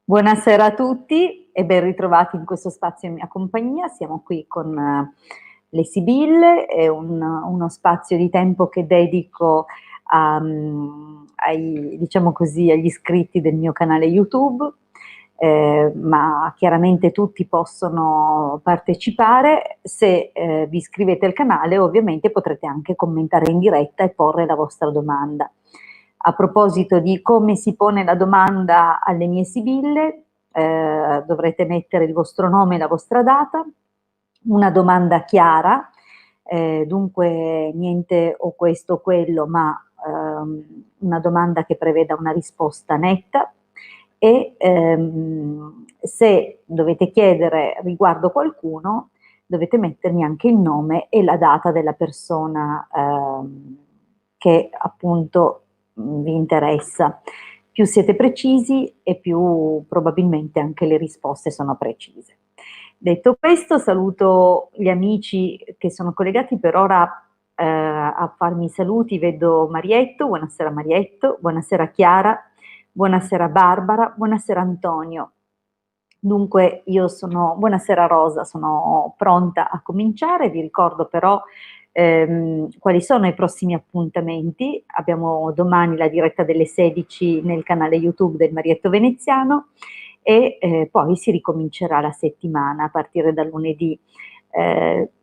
Buonasera a tutti e ben ritrovati in questo spazio in mia compagnia. Siamo qui con le Sibille, è uno spazio di tempo che dedico diciamo così, agli iscritti del mio canale YouTube, ma chiaramente tutti possono partecipare. Se vi iscrivete al canale, ovviamente potrete anche commentare in diretta e porre la vostra domanda. A proposito di come si pone la domanda alle mie Sibille, dovrete mettere il vostro nome e la vostra data, una domanda chiara, dunque niente o questo o quello, ma una domanda che preveda una risposta netta e se dovete chiedere riguardo qualcuno dovete mettermi anche il nome e la data della persona che appunto vi interessa. Più siete precisi e più probabilmente anche le risposte sono precise. Detto questo, saluto gli amici che sono collegati per ora a farmi i saluti. Vedo Marietto, buonasera Chiara, buonasera Barbara, buonasera Antonio. Dunque buonasera Rosa, sono pronta a cominciare. Vi ricordo però quali sono i prossimi appuntamenti. Abbiamo domani la diretta delle 16 nel canale YouTube del Marietto Veneziano e poi si ricomincerà la settimana a partire da lunedì.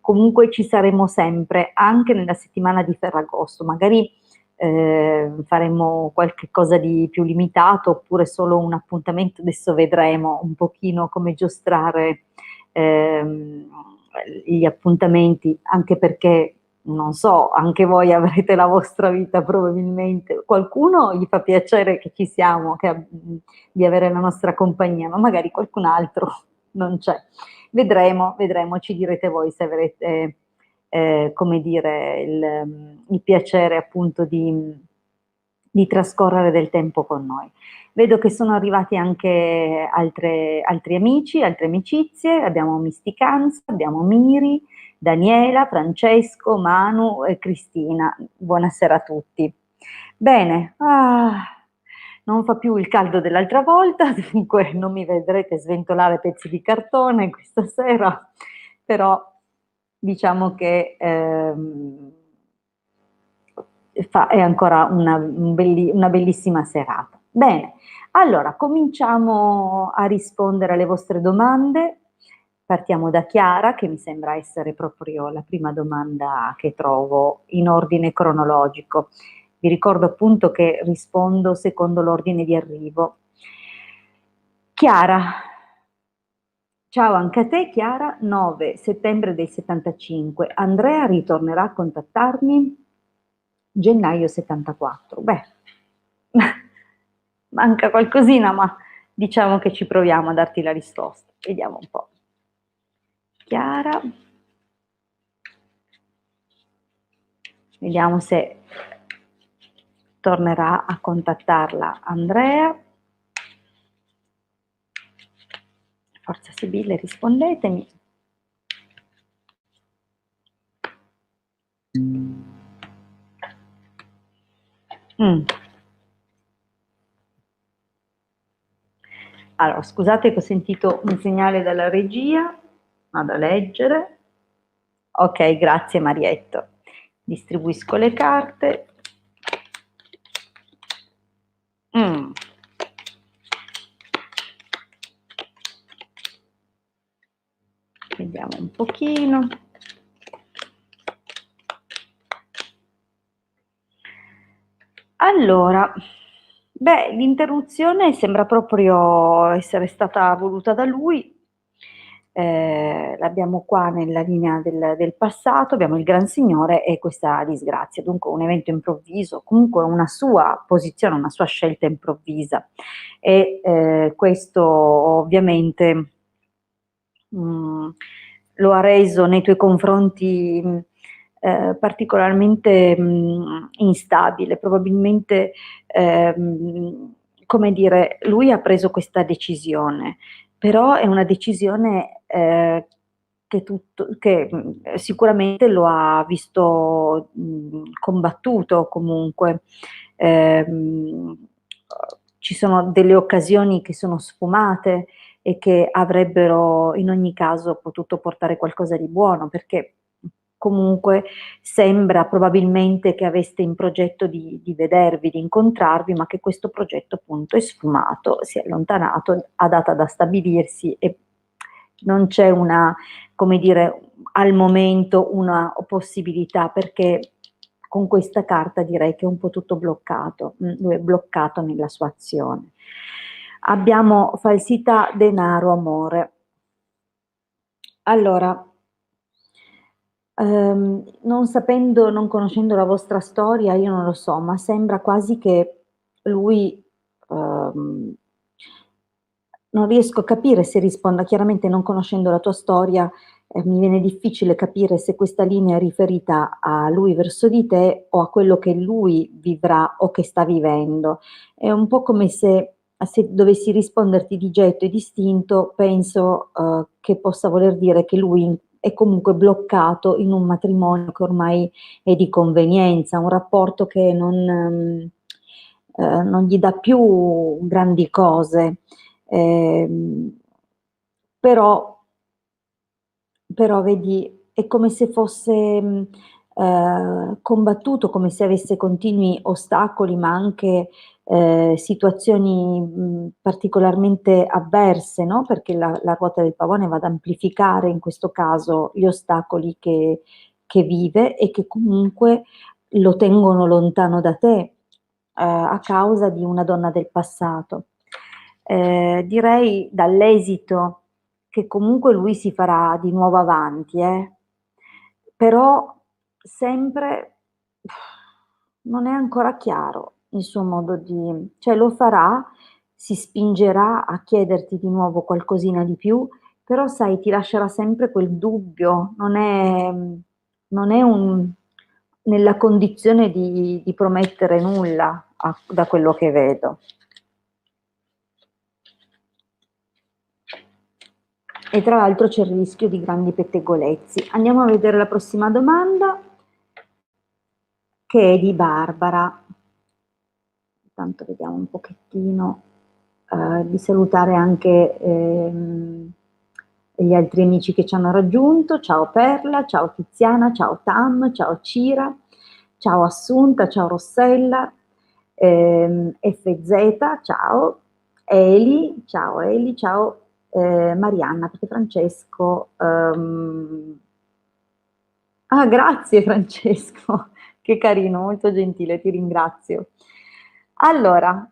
Comunque ci saremo sempre, anche nella settimana di Ferragosto, magari faremo qualche cosa di più limitato oppure solo un appuntamento, adesso vedremo un pochino come giostrare gli appuntamenti, anche perché non so, anche voi avrete la vostra vita probabilmente, qualcuno gli fa piacere che ci siamo, di avere la nostra compagnia, ma magari qualcun altro non c'è. Vedremo, ci direte voi se avrete come dire, il piacere appunto di trascorrere del tempo con noi. Vedo che sono arrivati anche altri amici, altre amicizie, abbiamo Misticanza, abbiamo Miri, Daniela, Francesco, Manu e Cristina. Buonasera a tutti. Bene, non fa più il caldo dell'altra volta, dunque non mi vedrete sventolare pezzi di cartone questa sera, però diciamo che è ancora una bellissima serata. Bene, allora cominciamo a rispondere alle vostre domande. Partiamo da Chiara, che mi sembra essere proprio la prima domanda che trovo in ordine cronologico. Vi ricordo appunto che rispondo secondo l'ordine di arrivo. Chiara, ciao anche a te Chiara, 9 settembre del 75. Andrea ritornerà a contattarmi? Gennaio 74. Beh, manca qualcosina, ma diciamo che ci proviamo a darti la risposta. Vediamo un po'. Chiara. Vediamo se tornerà a contattarla Andrea. Forza Sibille, rispondetemi. Allora, scusate che ho sentito un segnale dalla regia, vado a leggere. Ok, grazie Marietto. Distribuisco le carte. Vediamo un pochino. Allora, beh, l'interruzione sembra proprio essere stata voluta da lui. L'abbiamo qua nella linea del passato, abbiamo il Gran Signore e questa disgrazia, dunque un evento improvviso, comunque una sua posizione, una sua scelta improvvisa e questo ovviamente lo ha reso nei tuoi confronti particolarmente instabile, probabilmente come dire, lui ha preso questa decisione, però è una decisione che sicuramente lo ha visto combattuto comunque. ci sono delle occasioni che sono sfumate e che avrebbero in ogni caso potuto portare qualcosa di buono, perché comunque sembra probabilmente che aveste in progetto di vedervi, di incontrarvi, ma che questo progetto appunto è sfumato, si è allontanato, ha data da stabilirsi e non c'è una, come dire, al momento una possibilità, perché con questa carta direi che è un po' tutto bloccato, lui è bloccato nella sua azione. Abbiamo falsità, denaro, amore. Allora, non sapendo, non conoscendo la vostra storia, io non lo so, ma sembra quasi che lui, non riesco a capire se risponda, chiaramente non conoscendo la tua storia, mi viene difficile capire se questa linea è riferita a lui verso di te o a quello che lui vivrà o che sta vivendo. È un po' come se dovessi risponderti di getto e distinto, penso, che possa voler dire che lui è comunque bloccato in un matrimonio che ormai è di convenienza, un rapporto che non gli dà più grandi cose. Ehm, però, però vedi, è come se fosse combattuto, come se avesse continui ostacoli, ma anche situazioni particolarmente avverse, no? Perché la ruota del pavone va ad amplificare in questo caso gli ostacoli che vive e che comunque lo tengono lontano da te a causa di una donna del passato. Direi dall'esito che comunque lui si farà di nuovo avanti, però sempre non è ancora chiaro il suo modo di, cioè lo farà, si spingerà a chiederti di nuovo qualcosina di più, però sai, ti lascerà sempre quel dubbio, non è nella condizione di promettere nulla da quello che vedo. E tra l'altro c'è il rischio di grandi pettegolezzi. Andiamo a vedere la prossima domanda, che è di Barbara. Intanto vediamo un pochettino di salutare anche gli altri amici che ci hanno raggiunto. Ciao Perla, ciao Tiziana, ciao Tam, ciao Cira, ciao Assunta, ciao Rossella, FZ, ciao Eli, ciao Marianna, perché Francesco... Ah, grazie Francesco, che carino, molto gentile, ti ringrazio. Allora,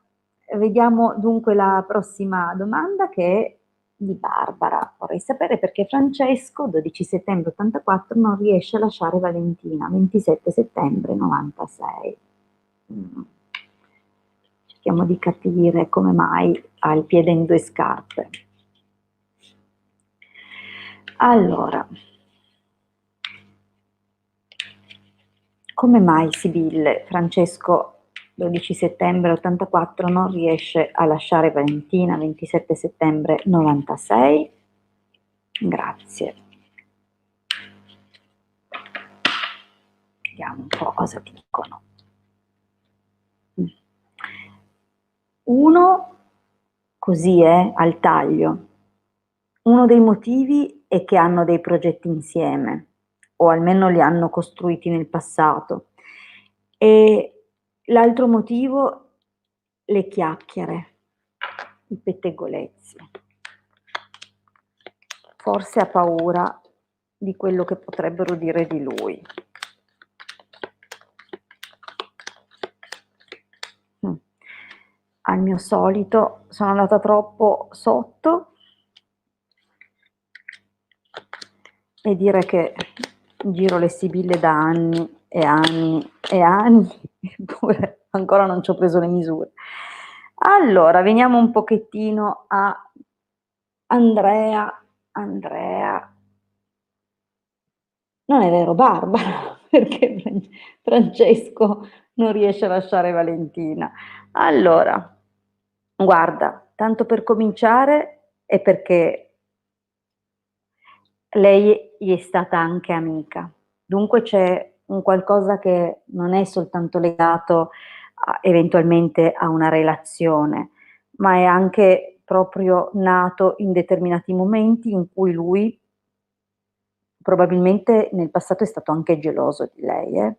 vediamo dunque la prossima domanda che è di Barbara. Vorrei sapere perché Francesco, 12 settembre 84, non riesce a lasciare Valentina, 27 settembre 96. Cerchiamo di capire come mai ha il piede in due scarpe. Allora, come mai Sibille, Francesco 12 settembre 84 non riesce a lasciare Valentina 27 settembre 96? Grazie. Vediamo un po' cosa ti dicono. Uno, così è, al taglio. Uno dei motivi è che hanno dei progetti insieme, o almeno li hanno costruiti nel passato. E l'altro motivo, le chiacchiere, i pettegolezzi. Forse ha paura di quello che potrebbero dire di lui. Al mio solito sono andata troppo sotto e dire che giro le sibille da anni e anni e anni, eppure ancora non ci ho preso le misure. Allora, veniamo un pochettino a Andrea. Non è vero, Barbara, perché Francesco non riesce a lasciare Valentina. Allora, guarda, tanto per cominciare è perché lei gli è stata anche amica, dunque c'è un qualcosa che non è soltanto legato eventualmente a una relazione, ma è anche proprio nato in determinati momenti in cui lui probabilmente nel passato è stato anche geloso di lei,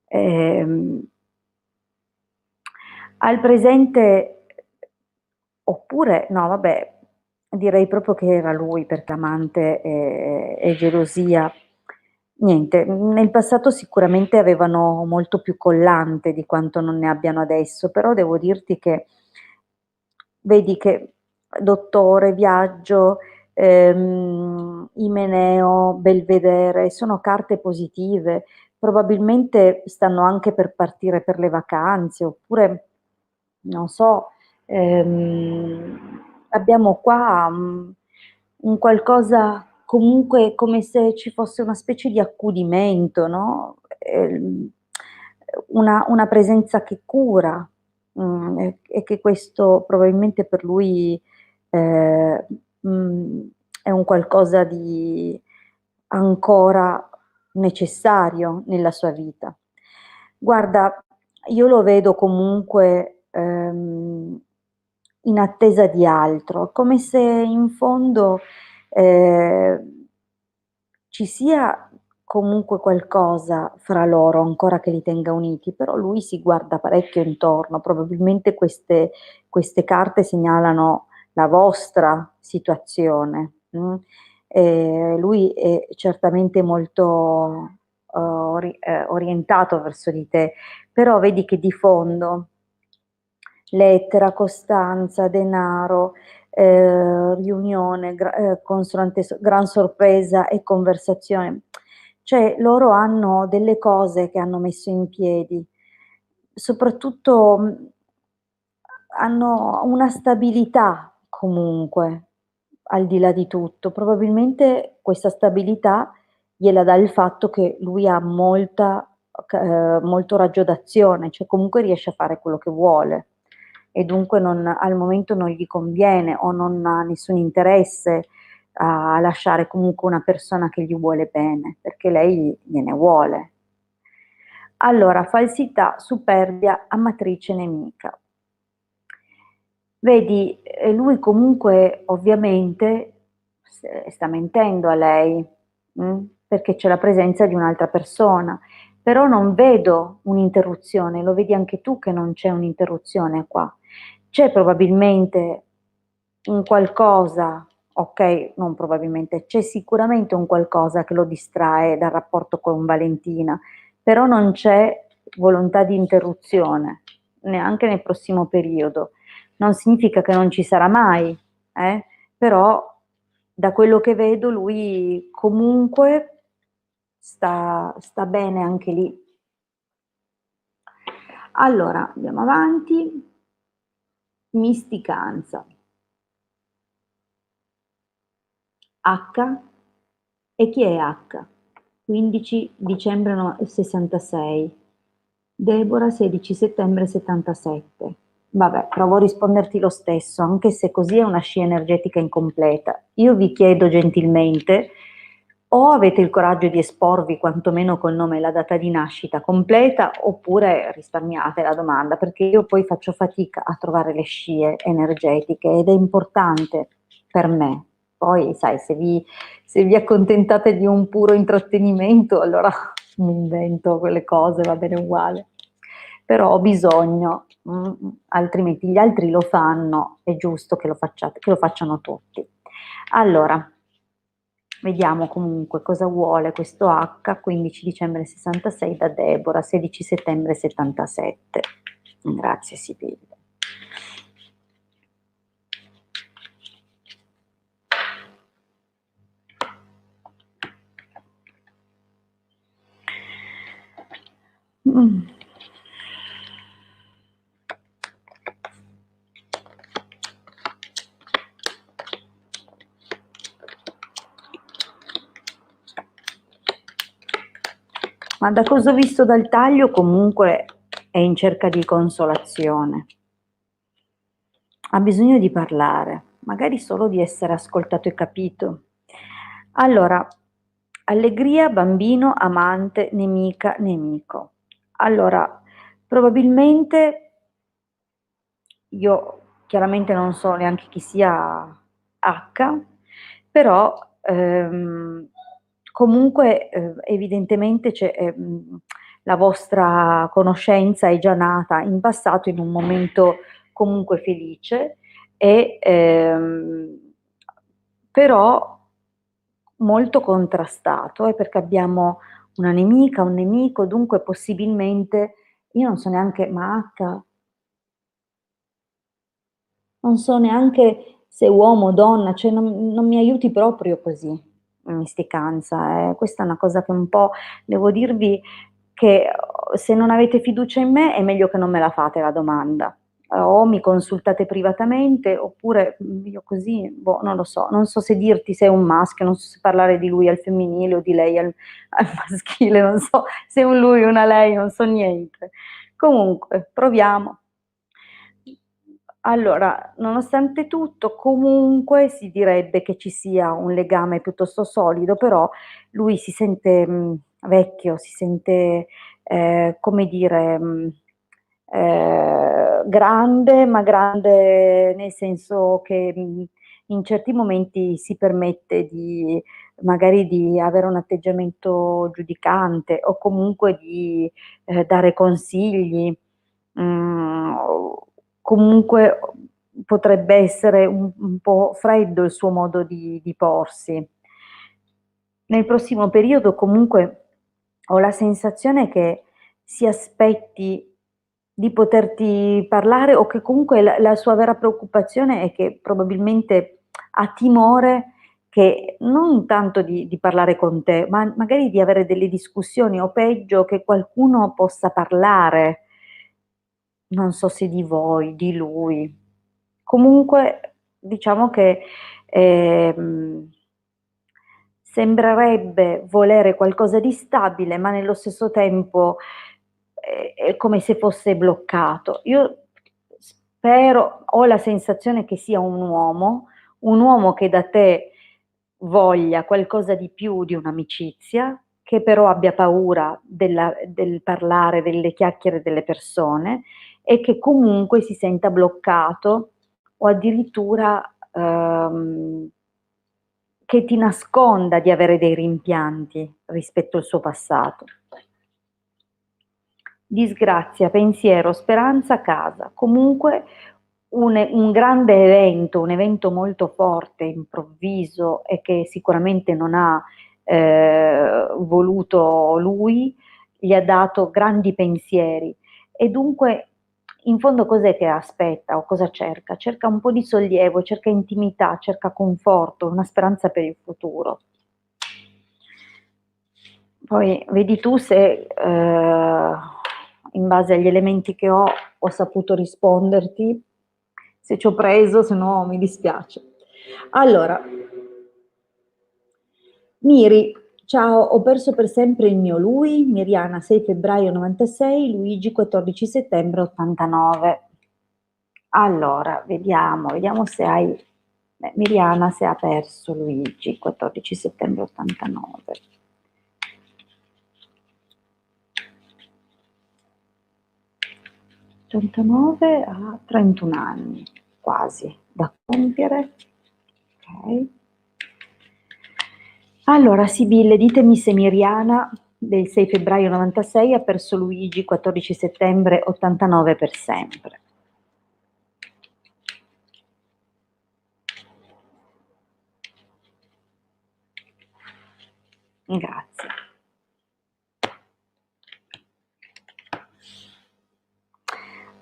Ehm, al presente oppure no vabbè, direi proprio che era lui perché amante e gelosia niente, nel passato sicuramente avevano molto più collante di quanto non ne abbiano adesso, però devo dirti che vedi che Dottore, Viaggio, Imeneo, Belvedere sono carte positive, probabilmente stanno anche per partire per le vacanze, oppure non so, abbiamo qua un qualcosa comunque come se ci fosse una specie di accudimento, no? Una presenza che cura, e che questo probabilmente per lui eh, mh, è un qualcosa di ancora necessario nella sua vita. Guarda, io lo vedo comunque in attesa di altro, come se in fondo eh, ci sia comunque qualcosa fra loro ancora che li tenga uniti, però lui si guarda parecchio intorno, probabilmente queste carte segnalano la vostra situazione. Lui è certamente molto orientato verso di te, però vedi che di fondo lettera, costanza, denaro, riunione, consonante, gran sorpresa e conversazione. Cioè loro hanno delle cose che hanno messo in piedi, soprattutto hanno una stabilità comunque, al di là di tutto. Probabilmente questa stabilità gliela dà il fatto che lui ha molto raggio d'azione, cioè comunque riesce a fare quello che vuole e dunque al momento non gli conviene o non ha nessun interesse a lasciare comunque una persona che gli vuole bene, perché lei gliene vuole. Allora, falsità, superbia, amatrice nemica. Vedi, lui comunque ovviamente sta mentendo a lei, perché c'è la presenza di un'altra persona, però non vedo un'interruzione, lo vedi anche tu che non c'è un'interruzione qua. C'è probabilmente un qualcosa, ok, non probabilmente, c'è sicuramente un qualcosa che lo distrae dal rapporto con Valentina, però non c'è volontà di interruzione, neanche nel prossimo periodo. Non significa che non ci sarà mai, però da quello che vedo lui comunque sta bene anche lì. Allora, andiamo avanti. Misticanza. H. E chi è H? 15 dicembre 66. Deborah 16 settembre 77. Vabbè, provo a risponderti lo stesso, anche se così è una scia energetica incompleta. Io vi chiedo gentilmente, o avete il coraggio di esporvi quantomeno col nome e la data di nascita completa, oppure risparmiate la domanda, perché io poi faccio fatica a trovare le scie energetiche ed è importante per me. Poi, sai, se vi accontentate di un puro intrattenimento, allora mi invento quelle cose, va bene uguale. Però ho bisogno, altrimenti gli altri lo fanno, è giusto che che lo facciano tutti. Allora, vediamo comunque cosa vuole questo H, 15 dicembre 66 da Deborah, 16 settembre 77. Grazie Sibilla. Mm. Ma da cosa ho visto dal taglio comunque è in cerca di consolazione. Ha bisogno di parlare, magari solo di essere ascoltato e capito. Allora, allegria, bambino, amante, nemica, nemico. Allora, probabilmente io chiaramente non so neanche chi sia H, però comunque evidentemente la vostra conoscenza è già nata in passato in un momento comunque felice e però molto contrastato, perché abbiamo una nemica, un nemico, dunque possibilmente io non so neanche, ma H, non so neanche se uomo o donna, cioè non mi aiuti proprio così, in misticanza, questa è una cosa che un po' devo dirvi che se non avete fiducia in me è meglio che non me la fate la domanda. O mi consultate privatamente oppure io così, boh, non lo so, non so se dirti se è un maschio, non so se parlare di lui al femminile o di lei al maschile, non so se è un lui o una lei, non so niente. Comunque, proviamo. Allora, nonostante tutto, comunque si direbbe che ci sia un legame piuttosto solido, però lui si sente vecchio, si sente, come dire, grande, ma grande nel senso che in certi momenti si permette di magari di avere un atteggiamento giudicante o comunque di dare consigli. Comunque potrebbe essere un po' freddo il suo modo di porsi. Nel prossimo periodo comunque ho la sensazione che si aspetti di poterti parlare o che comunque la sua vera preoccupazione è che probabilmente ha timore che non tanto di parlare con te, ma magari di avere delle discussioni o peggio che qualcuno possa parlare, non so se di voi, di lui. Comunque diciamo che ehm, sembrerebbe volere qualcosa di stabile, ma nello stesso tempo è come se fosse bloccato. Io spero, ho la sensazione che sia un uomo che da te voglia qualcosa di più di un'amicizia, che però abbia paura del parlare, delle chiacchiere delle persone e che comunque si senta bloccato o addirittura che ti nasconda di avere dei rimpianti rispetto al suo passato. Disgrazia, pensiero, speranza, casa. Comunque un grande evento, un evento molto forte, improvviso e che sicuramente non ha voluto lui, gli ha dato grandi pensieri e dunque in fondo cos'è che aspetta o cosa cerca? Cerca un po' di sollievo, cerca intimità, cerca conforto, una speranza per il futuro. Poi vedi tu se in base agli elementi che ho saputo risponderti, se ci ho preso, se no mi dispiace. Allora, Miri, ciao, ho perso per sempre il mio lui, Miriana 6 febbraio 96, Luigi 14 settembre 89. Allora, vediamo se hai, Miriana se ha perso Luigi 14 settembre 89. 89 a 31 anni, quasi, da compiere. Ok. Allora, Sibille, ditemi se Miriana del 6 febbraio 96 ha perso Luigi 14 settembre 89 per sempre. Grazie.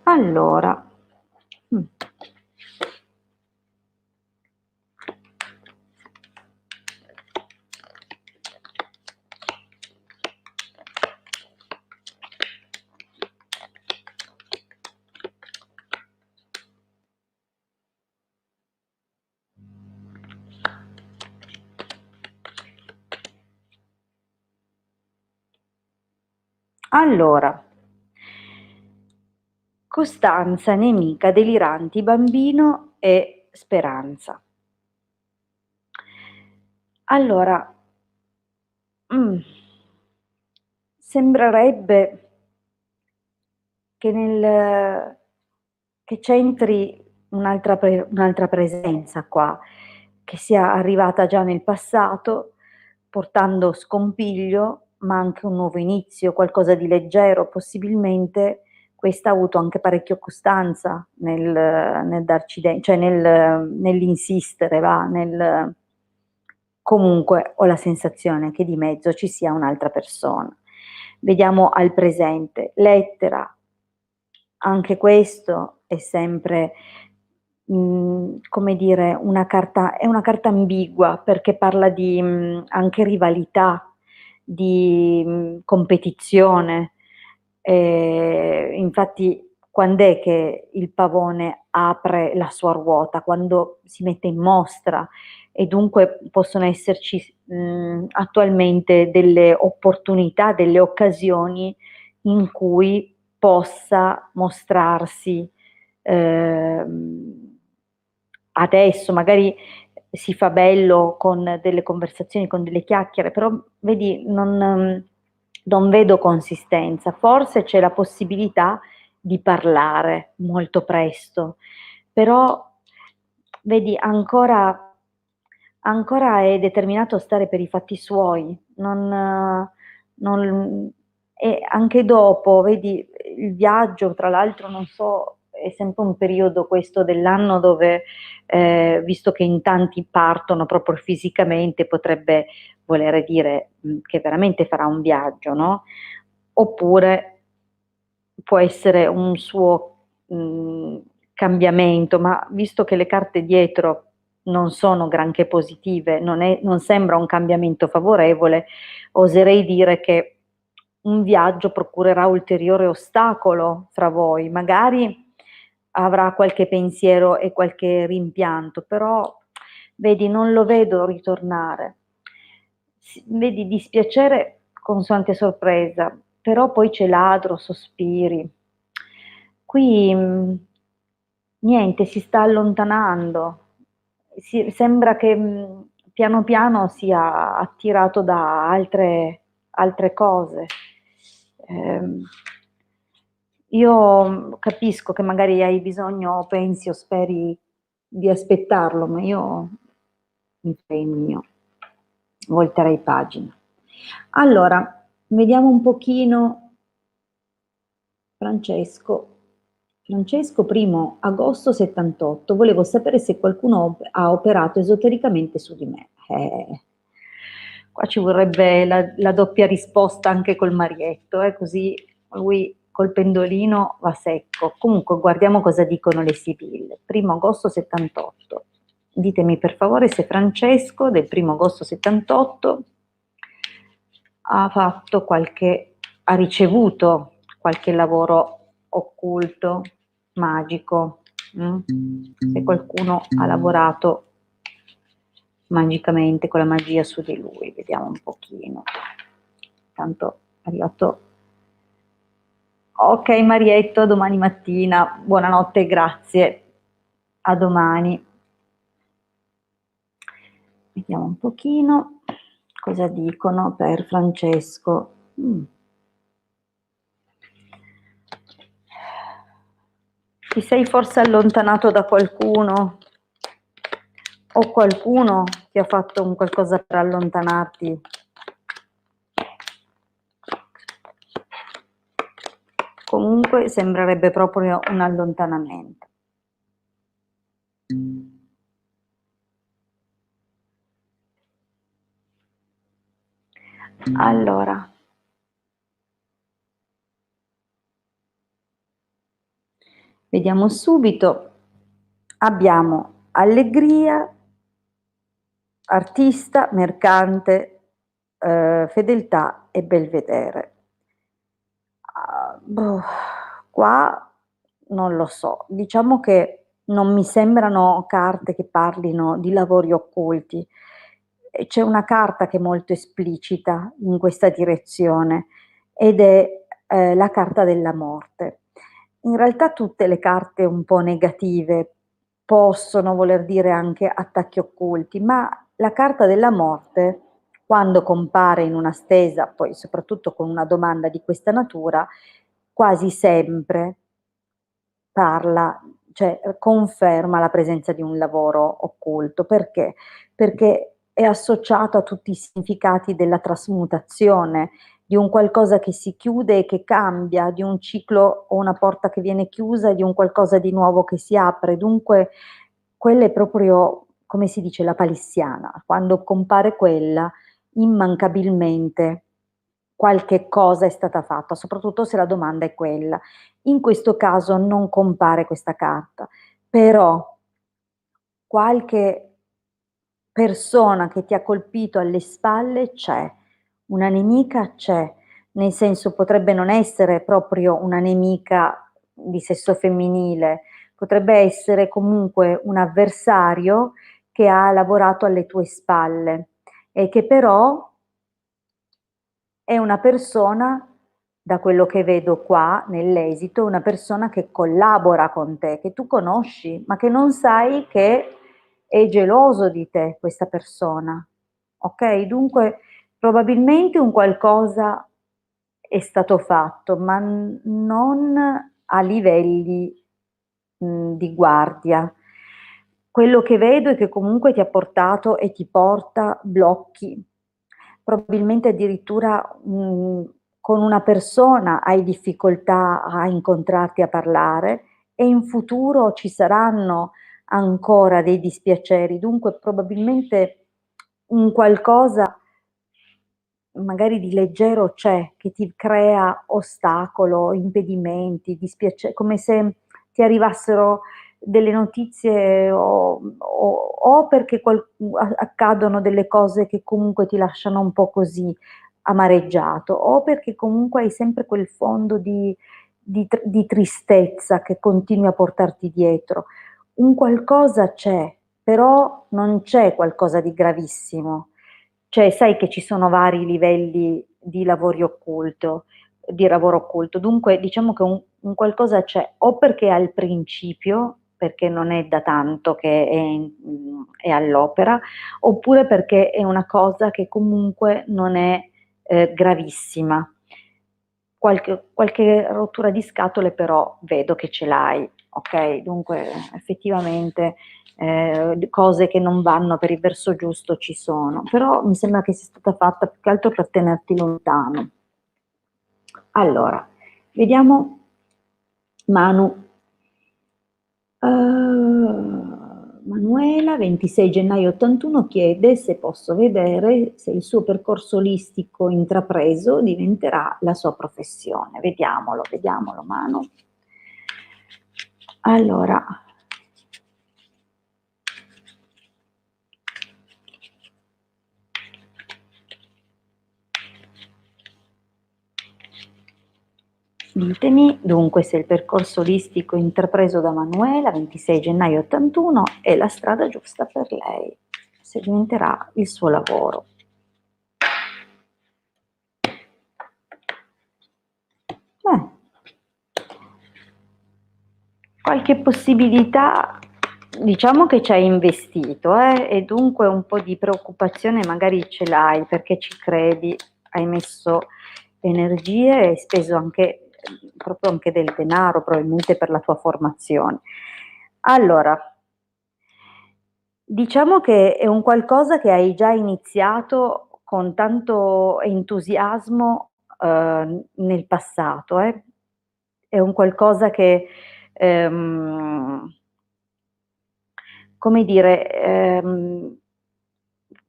Allora, allora, Costanza, nemica, deliranti, bambino e speranza. Allora, sembrerebbe che, che c'entri un'altra presenza qua, che sia arrivata già nel passato, portando scompiglio, ma anche un nuovo inizio, qualcosa di leggero. Possibilmente questa ha avuto anche parecchio costanza nel darci cioè nell'insistere, va, comunque ho la sensazione che di mezzo ci sia un'altra persona. Vediamo al presente, lettera, anche questo è sempre, come dire, è una carta ambigua perché parla di anche rivalità, di competizione. Infatti, quando è che il pavone apre la sua ruota? Quando si mette in mostra, e dunque possono esserci attualmente delle opportunità, delle occasioni in cui possa mostrarsi. Adesso magari si fa bello con delle conversazioni, con delle chiacchiere, però vedi, non vedo consistenza. Forse c'è la possibilità di parlare molto presto, però vedi, ancora è determinato a stare per i fatti suoi, e anche dopo, vedi, il viaggio, tra l'altro, non so, è sempre un periodo questo dell'anno dove, visto che in tanti partono proprio fisicamente, potrebbe volere dire che veramente farà un viaggio, no? Oppure può essere un suo cambiamento, ma visto che le carte dietro non sono granché positive, non sembra un cambiamento favorevole, oserei dire che un viaggio procurerà ulteriore ostacolo fra voi, magari avrà qualche pensiero e qualche rimpianto, però vedi, non lo vedo ritornare. Vedi, dispiacere consoante sorpresa, però poi c'è ladro, sospiri. Qui niente, si sta allontanando, sembra che piano piano sia attirato da altre cose. Io capisco che magari hai bisogno, o pensi o speri di aspettarlo, ma io mi farei il mio, volterei pagina. Allora, vediamo un pochino Francesco. Francesco, 1° agosto 78. Volevo sapere se qualcuno ha operato esotericamente su di me. Qua ci vorrebbe la doppia risposta anche col Marietto, così lui col pendolino va secco. Comunque guardiamo cosa dicono le sibille. 1° agosto 78. Ditemi per favore se Francesco del 1° agosto 78 ha ricevuto qualche lavoro occulto, magico, se qualcuno ha lavorato magicamente con la magia su di lui. Vediamo un pochino. Tanto è arrivato. Ok Marietto, domani mattina. Buonanotte, grazie. A domani. Vediamo un pochino cosa dicono per Francesco. Ti sei forse allontanato da qualcuno? O qualcuno ti ha fatto un qualcosa per allontanarti? Comunque sembrerebbe proprio un allontanamento. Allora, vediamo subito. Abbiamo allegria, artista, mercante, fedeltà e belvedere. Qua non lo so, diciamo che non mi sembrano carte che parlino di lavori occulti. C'è una carta che è molto esplicita in questa direzione ed è la carta della morte. In realtà tutte le carte un po' negative possono voler dire anche attacchi occulti, ma la carta della morte, quando compare in una stesa, poi soprattutto con una domanda di questa natura, quasi sempre parla cioè conferma la presenza di un lavoro occulto. Perché? Perché è associato a tutti i significati della trasmutazione, di un qualcosa che si chiude e che cambia, di un ciclo o una porta che viene chiusa e di un qualcosa di nuovo che si apre. Dunque quella è proprio, come si dice, la palissiana. Quando compare quella, immancabilmente qualche cosa è stata fatta, soprattutto se la domanda è quella. In questo caso non compare questa carta, però qualche persona che ti ha colpito alle spalle c'è, una nemica c'è, nel senso potrebbe non essere proprio una nemica di sesso femminile, potrebbe essere comunque un avversario che ha lavorato alle tue spalle e che però è una persona, da quello che vedo qua nell'esito, una persona che collabora con te, che tu conosci, ma che non sai che è geloso di te questa persona. Ok? Dunque probabilmente un qualcosa è stato fatto, ma non a livelli di guardia. Quello che vedo è che comunque ti ha portato e ti porta blocchi, probabilmente addirittura con una persona hai difficoltà a incontrarti a parlare e in futuro ci saranno ancora dei dispiaceri, dunque probabilmente un qualcosa magari di leggero c'è, che ti crea ostacolo, impedimenti, come se ti arrivassero delle notizie o perché accadono delle cose che comunque ti lasciano un po' così amareggiato, o perché comunque hai sempre quel fondo di tristezza che continui a portarti dietro. Un qualcosa c'è, però non c'è qualcosa di gravissimo. Cioè, sai che ci sono vari livelli di lavoro occulto, dunque diciamo che un qualcosa c'è, o perché è al principio, perché non è da tanto che è all'opera, oppure perché è una cosa che comunque non è gravissima. Qualche rottura di scatole però vedo che ce l'hai, ok? Dunque effettivamente cose che non vanno per il verso giusto ci sono, però mi sembra che sia stata fatta più che altro per tenerti lontano. Allora, vediamo Manu. Manuela, 26 gennaio 81, chiede se posso vedere se il suo percorso olistico intrapreso diventerà la sua professione. Vediamolo, vediamolo, Manu. Allora, ditemi dunque se il percorso olistico intrapreso da Manuela, 26 gennaio 81, è la strada giusta per lei, se diventerà il suo lavoro. Qualche possibilità, diciamo che ci hai investito, e dunque un po' di preoccupazione magari ce l'hai perché ci credi, hai messo energie e hai speso anche proprio anche del denaro probabilmente per la tua formazione. Allora, diciamo che è un qualcosa che hai già iniziato con tanto entusiasmo nel passato, È un qualcosa che, ehm, come dire,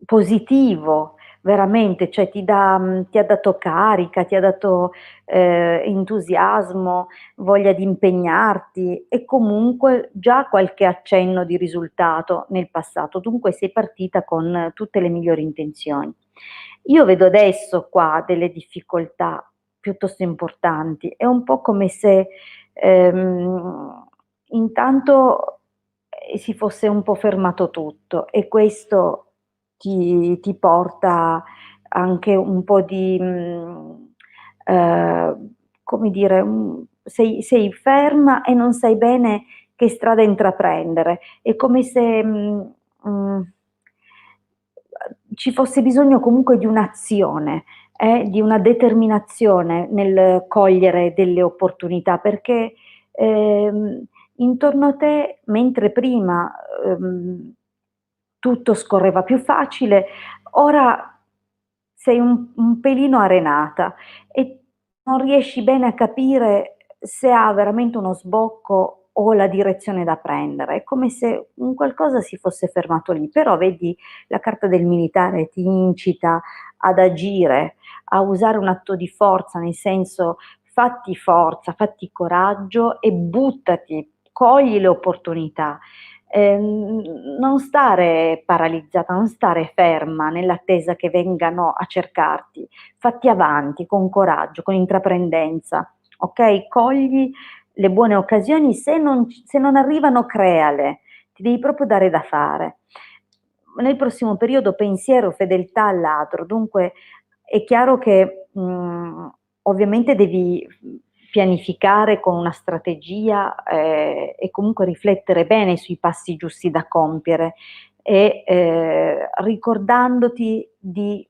positivo, veramente, cioè ti ha dato carica, ti ha dato entusiasmo, voglia di impegnarti e comunque già qualche accenno di risultato nel passato. Dunque sei partita con tutte le migliori intenzioni. Io vedo adesso qua delle difficoltà piuttosto importanti, è un po' come se intanto si fosse un po' fermato tutto e questo ti porta anche un po' di, come dire, sei ferma e non sai bene che strada intraprendere. È come se ci fosse bisogno comunque di un'azione, di una determinazione nel cogliere delle opportunità, perché intorno a te, mentre prima tutto scorreva più facile, ora sei un pelino arenata e non riesci bene a capire se ha veramente uno sbocco o la direzione da prendere. È come se un qualcosa si fosse fermato lì, però vedi la carta del militare ti incita ad agire, a usare un atto di forza, nel senso fatti forza, fatti coraggio e buttati, cogli le opportunità. Non stare paralizzata, non stare ferma nell'attesa che vengano a cercarti, fatti avanti con coraggio, con intraprendenza, ok? Cogli le buone occasioni, se non arrivano creale, ti devi proprio dare da fare. Nel prossimo periodo pensiero, fedeltà al ladro, dunque è chiaro che ovviamente devi pianificare con una strategia e comunque riflettere bene sui passi giusti da compiere e ricordandoti di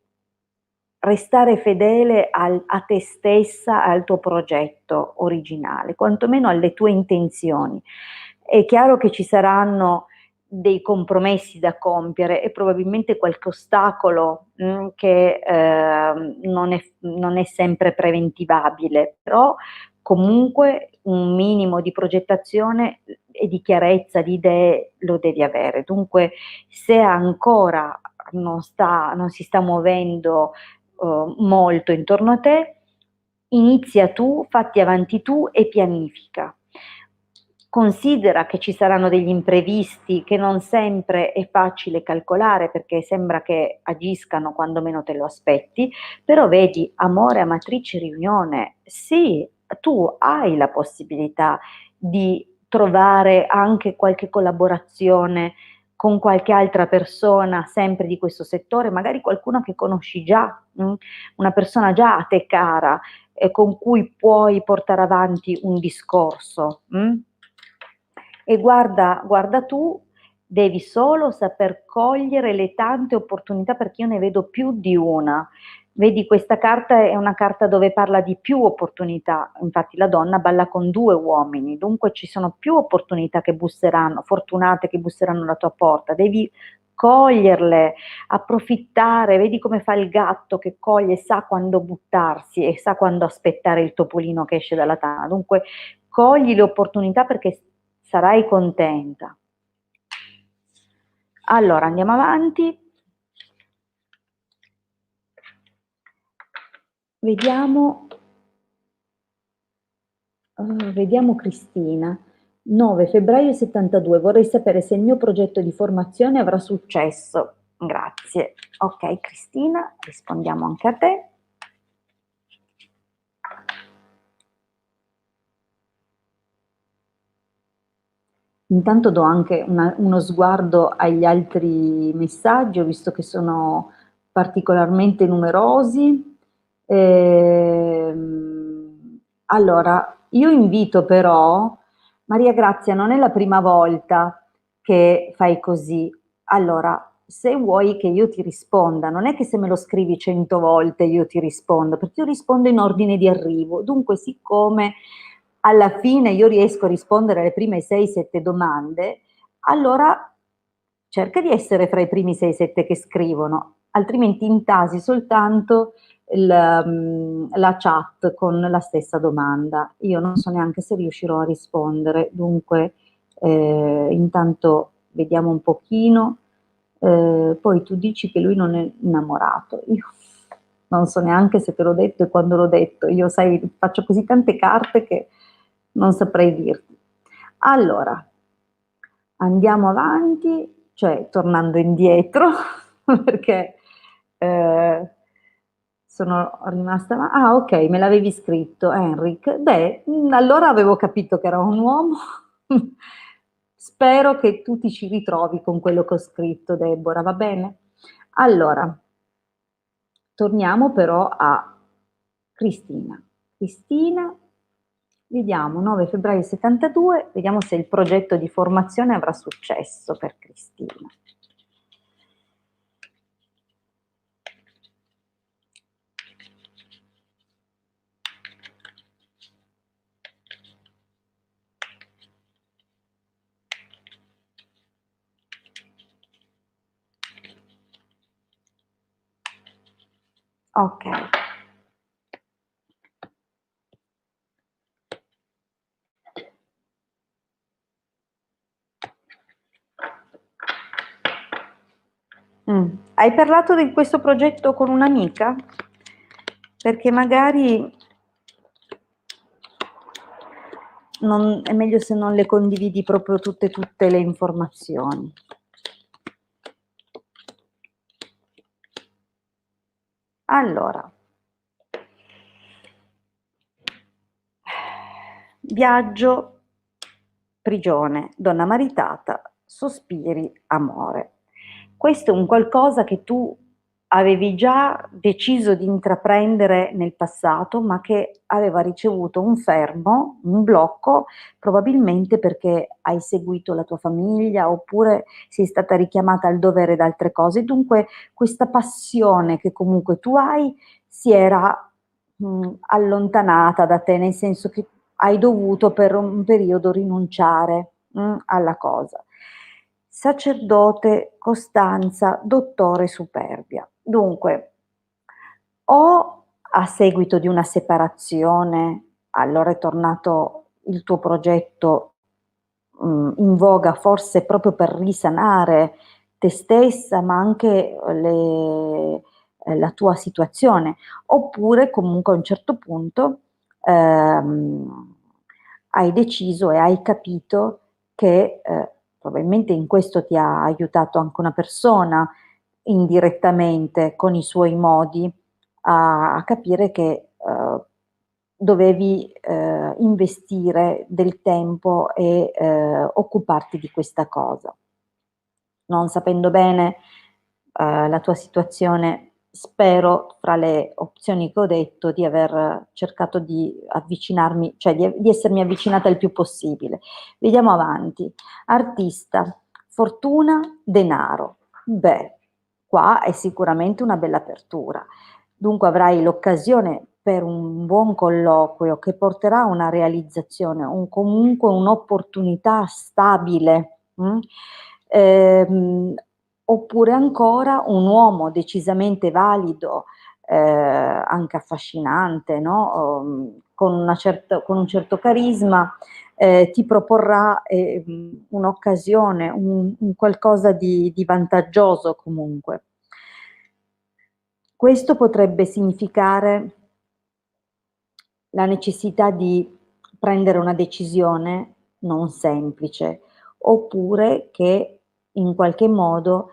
restare fedele a te stessa, al tuo progetto originale, quantomeno alle tue intenzioni. È chiaro che ci saranno dei compromessi da compiere e probabilmente qualche ostacolo che non è sempre preventivabile, però comunque un minimo di progettazione e di chiarezza di idee lo devi avere. Dunque, se ancora non si sta muovendo molto intorno a te, inizia tu, fatti avanti tu e pianifica. Considera che ci saranno degli imprevisti che non sempre è facile calcolare perché sembra che agiscano quando meno te lo aspetti, però vedi, amore, amatrice, riunione, sì, tu hai la possibilità di trovare anche qualche collaborazione con qualche altra persona sempre di questo settore, magari qualcuno che conosci già, una persona già a te cara, con cui puoi portare avanti un discorso. E guarda tu, devi solo saper cogliere le tante opportunità, perché io ne vedo più di una. Vedi, questa carta è una carta dove parla di più opportunità, infatti la donna balla con due uomini, dunque ci sono più opportunità che busseranno, fortunate che busseranno alla tua porta, devi coglierle, approfittare, vedi come fa il gatto che coglie, sa quando buttarsi e sa quando aspettare il topolino che esce dalla tana, dunque cogli le opportunità perché sarai contenta. Allora, andiamo avanti. Vediamo, vediamo Cristina. 9 febbraio 72. Vorrei sapere se il mio progetto di formazione avrà successo. Grazie. Ok, Cristina, rispondiamo anche a te. Intanto do anche uno sguardo agli altri messaggi, ho visto che sono particolarmente numerosi. Allora, io invito però, Maria Grazia, non è la prima volta che fai così. Allora, se vuoi che io ti risponda, non è che se me lo scrivi 100 volte io ti rispondo, perché io rispondo in ordine di arrivo. Dunque, siccome alla fine io riesco a rispondere alle prime 6-7 domande, allora cerca di essere fra i primi 6-7 che scrivono, altrimenti intasi soltanto la chat con la stessa domanda. Io non so neanche se riuscirò a rispondere, dunque intanto vediamo un pochino. Poi tu dici che lui non è innamorato. Io non so neanche se te l'ho detto e quando l'ho detto. Io, sai, faccio così tante carte che non saprei dirti. Allora, andiamo avanti, cioè tornando indietro, perché sono rimasta... Ah, ok, me l'avevi scritto, Henrik. Beh, allora avevo capito che era un uomo. Spero che tu ti ci ritrovi con quello che ho scritto, Deborah, va bene? Allora, torniamo però a Cristina. Cristina, vediamo, 9 febbraio 72, vediamo se il progetto di formazione avrà successo per Cristina. Ok. Hai parlato di questo progetto con un'amica? Perché magari è meglio se non le condividi proprio tutte le informazioni. Allora, viaggio, prigione, donna maritata, sospiri, amore. Questo è un qualcosa che tu avevi già deciso di intraprendere nel passato, ma che aveva ricevuto un fermo, un blocco, probabilmente perché hai seguito la tua famiglia oppure sei stata richiamata al dovere da altre cose. Dunque questa passione che comunque tu hai si era allontanata da te, nel senso che hai dovuto per un periodo rinunciare alla cosa. Sacerdote, costanza, dottore, superbia. Dunque, o a seguito di una separazione, allora è tornato il tuo progetto in voga, forse proprio per risanare te stessa, ma anche la tua situazione, oppure comunque a un certo punto hai deciso e hai capito che probabilmente in questo ti ha aiutato anche una persona indirettamente con i suoi modi a capire che dovevi investire del tempo e occuparti di questa cosa. Non sapendo bene la tua situazione, spero, fra le opzioni che ho detto, di aver cercato di avvicinarmi, cioè di essermi avvicinata il più possibile. Vediamo avanti. Artista, fortuna, denaro. Beh, qua è sicuramente una bella apertura. Dunque avrai l'occasione per un buon colloquio che porterà a una realizzazione, comunque un'opportunità stabile. Oppure ancora un uomo decisamente valido, anche affascinante, no? Con un certo carisma, ti proporrà un'occasione, un qualcosa di vantaggioso comunque. Questo potrebbe significare la necessità di prendere una decisione non semplice, oppure che in qualche modo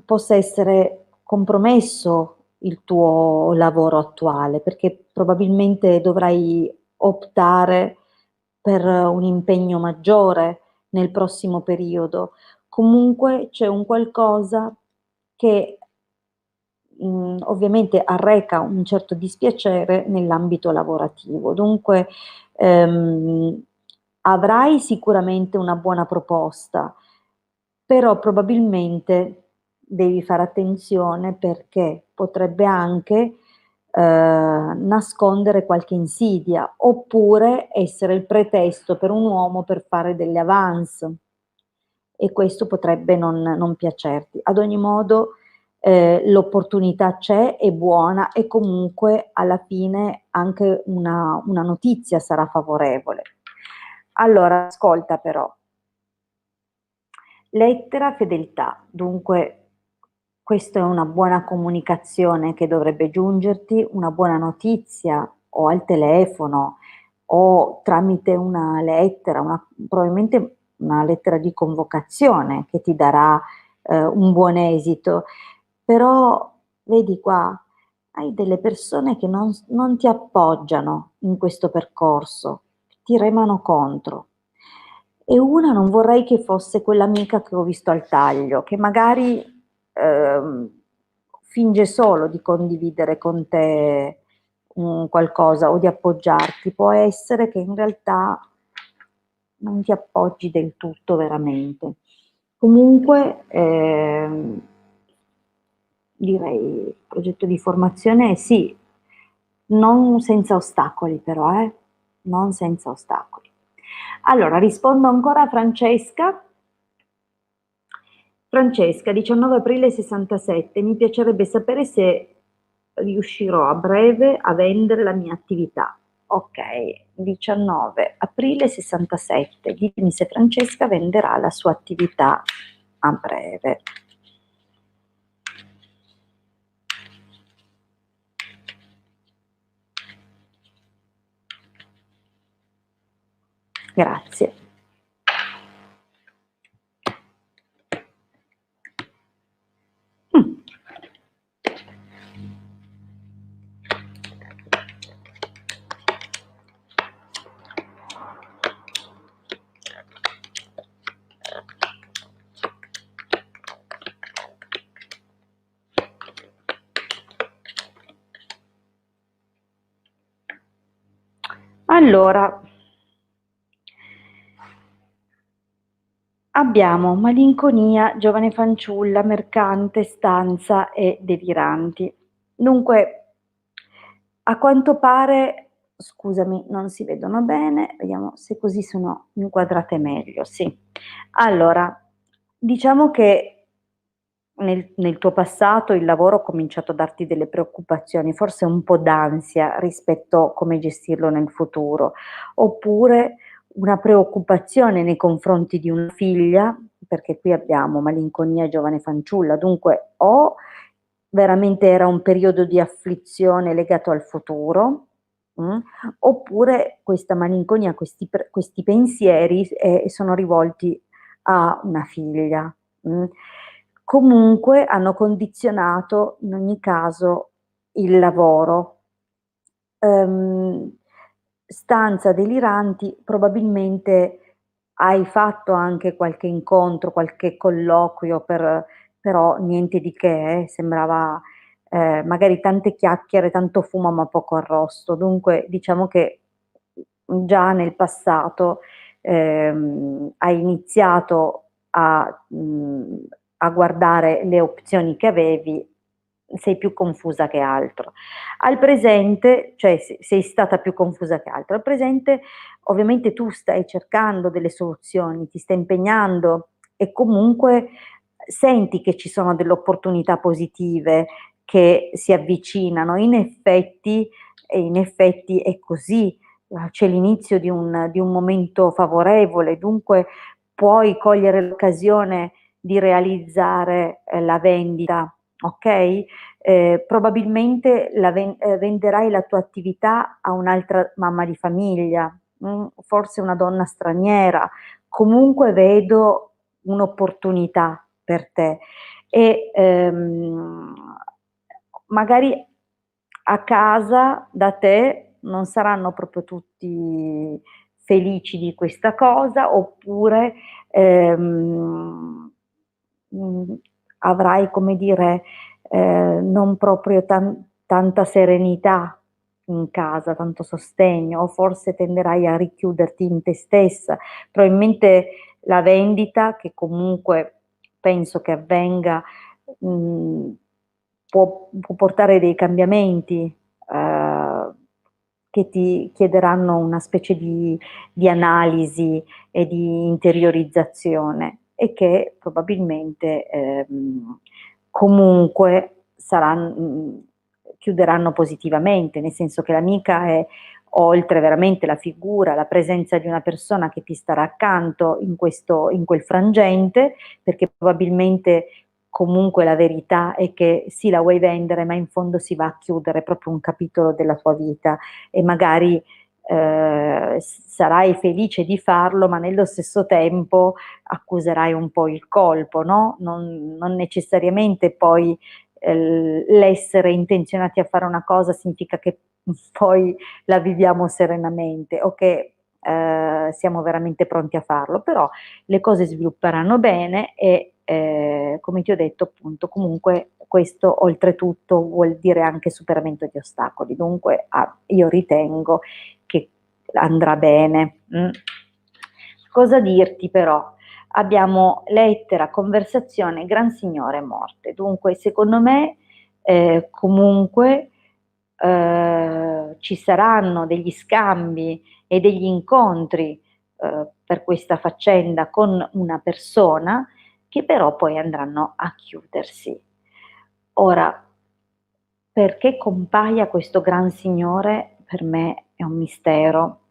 possa essere compromesso il tuo lavoro attuale, perché probabilmente dovrai optare per un impegno maggiore nel prossimo periodo. Comunque c'è un qualcosa che ovviamente arreca un certo dispiacere nell'ambito lavorativo. Dunque, avrai sicuramente una buona proposta, però probabilmente devi fare attenzione perché potrebbe anche, nascondere qualche insidia, oppure essere il pretesto per un uomo per fare delle avance e questo potrebbe non piacerti. Ad ogni modo, l'opportunità c'è, è buona e comunque alla fine anche una notizia sarà favorevole. Allora, ascolta però. Lettera, fedeltà. Dunque, questa è una buona comunicazione che dovrebbe giungerti, una buona notizia o al telefono o tramite una lettera, probabilmente una lettera di convocazione che ti darà un buon esito. Però vedi qua, hai delle persone che non ti appoggiano in questo percorso, ti remano contro. E una non vorrei che fosse quell'amica che ho visto al taglio, che magari finge solo di condividere con te qualcosa o di appoggiarti. Può essere che in realtà non ti appoggi del tutto veramente. Comunque, direi il progetto di formazione sì, non senza ostacoli però, non senza ostacoli. Allora, rispondo ancora a Francesca. Francesca, 19 aprile 67, mi piacerebbe sapere se riuscirò a breve a vendere la mia attività. Ok, 19 aprile 67, dimmi se Francesca venderà la sua attività a breve. Grazie. Mm. Allora, abbiamo malinconia, giovane fanciulla, mercante, stanza e deliranti. Dunque, a quanto pare, scusami, non si vedono bene, vediamo se così sono inquadrate meglio, sì. Allora, diciamo che nel tuo passato il lavoro ha cominciato a darti delle preoccupazioni, forse un po' d'ansia rispetto a come gestirlo nel futuro, oppure una preoccupazione nei confronti di una figlia, perché qui abbiamo malinconia e giovane fanciulla, dunque o veramente era un periodo di afflizione legato al futuro, mh, oppure questa malinconia, questi pensieri sono rivolti a una figlia. Comunque hanno condizionato in ogni caso il lavoro. Ehm, Stanza deliranti, probabilmente hai fatto anche qualche incontro, qualche colloquio però niente di che, sembrava, magari tante chiacchiere, tanto fumo ma poco arrosto. Dunque diciamo che, già nel passato, hai iniziato a guardare le opzioni che avevi, sei più confusa che altro. Al presente, cioè sei stata più confusa che altro. Al presente ovviamente tu stai cercando delle soluzioni, ti stai impegnando e comunque senti che ci sono delle opportunità positive che si avvicinano. In effetti è così, c'è l'inizio di un momento favorevole, dunque puoi cogliere l'occasione di realizzare la vendita, ok? Probabilmente venderai la tua attività a un'altra mamma di famiglia, forse una donna straniera, comunque vedo un'opportunità per te e magari a casa da te non saranno proprio tutti felici di questa cosa, oppure ehm, mh, avrai, come dire, non proprio tanta serenità in casa, tanto sostegno, o forse tenderai a richiuderti in te stessa. Probabilmente la vendita, che comunque penso che avvenga, mh, può portare dei cambiamenti che ti chiederanno una specie di analisi e di interiorizzazione e che probabilmente comunque chiuderanno positivamente, nel senso che l'amica è oltre veramente la figura, la presenza di una persona che ti starà accanto in quel frangente, perché probabilmente comunque la verità è che sì, la vuoi vendere, ma in fondo si va a chiudere proprio un capitolo della tua vita e magari sarai felice di farlo, ma nello stesso tempo accuserai un po' il colpo, no? Non necessariamente poi l'essere intenzionati a fare una cosa significa che poi la viviamo serenamente o che siamo veramente pronti a farlo, però le cose svilupperanno bene e come ti ho detto appunto comunque questo oltretutto vuol dire anche superamento di ostacoli, dunque io ritengo che andrà bene. Cosa dirti però? Abbiamo lettera, conversazione, gran signore, morte. Dunque, secondo me, comunque ci saranno degli scambi e degli incontri per questa faccenda con una persona che però poi andranno a chiudersi. Ora, perché compaia questo gran signore per me è un mistero.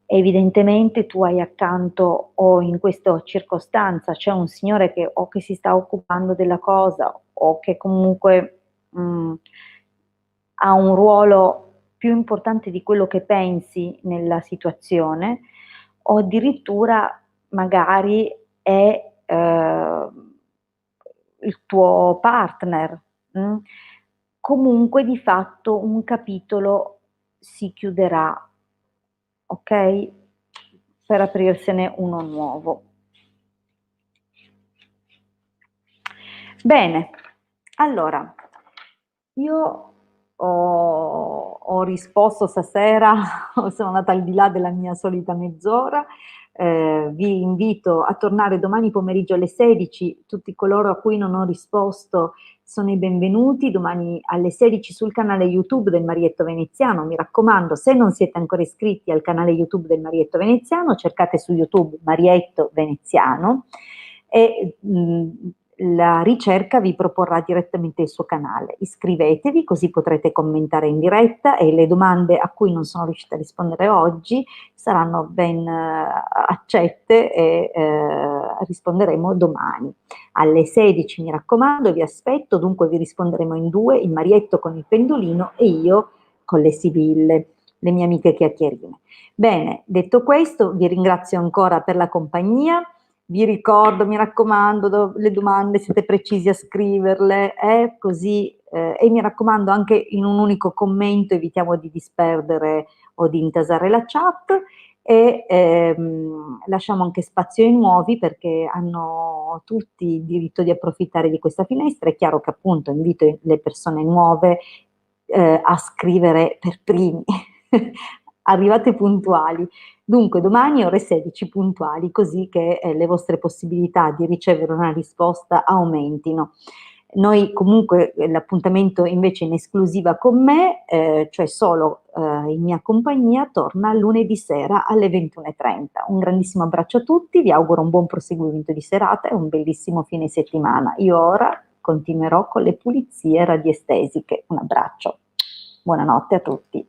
Evidentemente tu hai accanto o in questa circostanza c'è un signore che o che si sta occupando della cosa o che comunque, ha un ruolo più importante di quello che pensi nella situazione, o addirittura magari è, il tuo partner, mh? Comunque di fatto un capitolo si chiuderà, okay, per aprirsene uno nuovo. Bene, allora io ho risposto stasera, sono andata al di là della mia solita mezz'ora, vi invito a tornare domani pomeriggio alle 16, tutti coloro a cui non ho risposto sono i benvenuti, domani alle 16 sul canale YouTube del Marietto Veneziano, mi raccomando, se non siete ancora iscritti al canale YouTube del Marietto Veneziano, cercate su YouTube Marietto Veneziano e la ricerca vi proporrà direttamente il suo canale. Iscrivetevi così potrete commentare in diretta e le domande a cui non sono riuscita a rispondere oggi saranno ben accette e risponderemo domani. Alle 16 mi raccomando, vi aspetto, dunque vi risponderemo in due, il Marietto con il pendolino e io con le Sibille, le mie amiche chiacchierine. Bene, detto questo, vi ringrazio ancora per la compagnia. Vi ricordo, mi raccomando, le domande siete precisi a scriverle, così, e mi raccomando anche in un unico commento evitiamo di disperdere o di intasare la chat e lasciamo anche spazio ai nuovi perché hanno tutti il diritto di approfittare di questa finestra. È chiaro che appunto invito le persone nuove a scrivere per primi, arrivate puntuali. Dunque domani ore 16 puntuali, così che le vostre possibilità di ricevere una risposta aumentino. Noi comunque l'appuntamento invece in esclusiva con me, cioè solo in mia compagnia, torna lunedì sera alle 21:30. Un grandissimo abbraccio a tutti, vi auguro un buon proseguimento di serata e un bellissimo fine settimana. Io ora continuerò con le pulizie radiestesiche. Un abbraccio. Buonanotte a tutti.